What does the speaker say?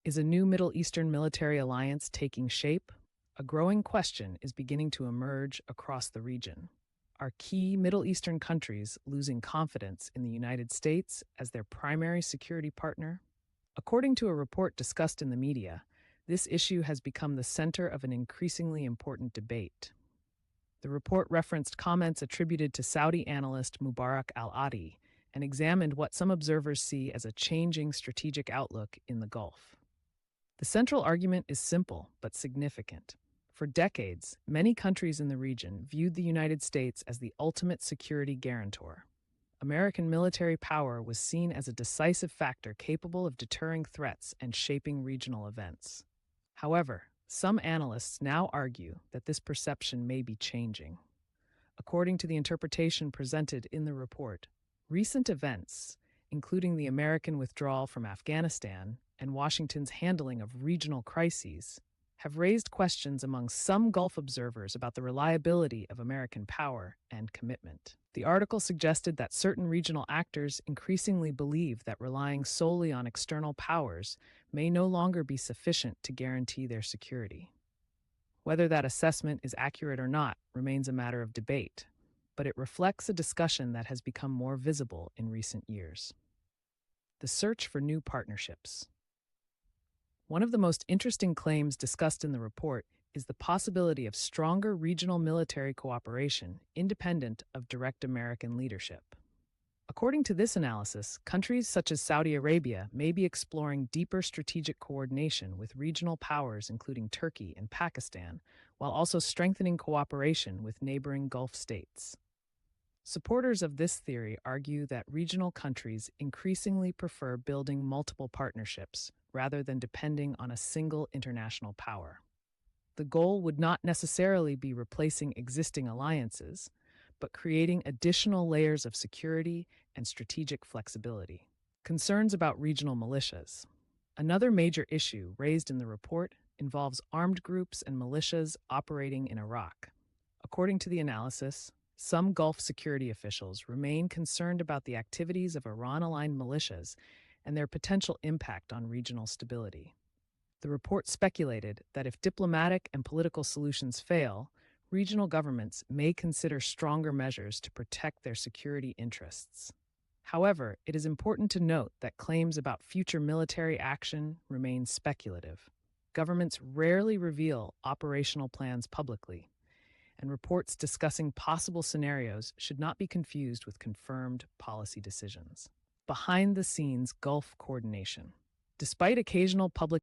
Is a new Middle Eastern military alliance taking shape? A growing question is beginning to emerge across the region. Are key Middle Eastern countries losing confidence in the United States as their primary security partner? According to a report discussed in the media, this issue has become the center of an increasingly important debate. The report referenced comments attributed to Saudi analyst Mubarak al Adi and examined what some observers see as a changing strategic outlook in the Gulf. The central argument is simple but significant. For decades, many countries in the region viewed the United States as the ultimate security guarantor. American military power was seen as a decisive factor capable of deterring threats and shaping regional events. However, some analysts now argue that this perception may be changing. According to the interpretation presented in the report, recent events, including the American withdrawal from Afghanistan and Washington's handling of regional crises, have raised questions among some Gulf observers about the reliability of American power and commitment. The article suggested that certain regional actors increasingly believe that relying solely on external powers may no longer be sufficient to guarantee their security. Whether that assessment is accurate or not remains a matter of debate, but it reflects a discussion that has become more visible in recent years. The search for new partnerships. One of the most interesting claims discussed in the report is the possibility of stronger regional military cooperation independent of direct American leadership. According to this analysis, countries such as Saudi Arabia may be exploring deeper strategic coordination with regional powers including Turkey and Pakistan, while also strengthening cooperation with neighboring Gulf states. Supporters of this theory argue that regional countries increasingly prefer building multiple partnerships rather than depending on a single international power. The goal would not necessarily be replacing existing alliances, but creating additional layers of security and strategic flexibility. Concerns about regional militias. Another major issue raised in the report involves armed groups and militias operating in Iraq. According to the analysis, some Gulf security officials remain concerned about the activities of Iran-aligned militias and their potential impact on regional stability. The report speculated that if diplomatic and political solutions fail, regional governments may consider stronger measures to protect their security interests. However, it is important to note that claims about future military action remain speculative. Governments rarely reveal operational plans publicly, and reports discussing possible scenarios should not be confused with confirmed policy decisions. Behind the scenes Gulf coordination. Despite occasional public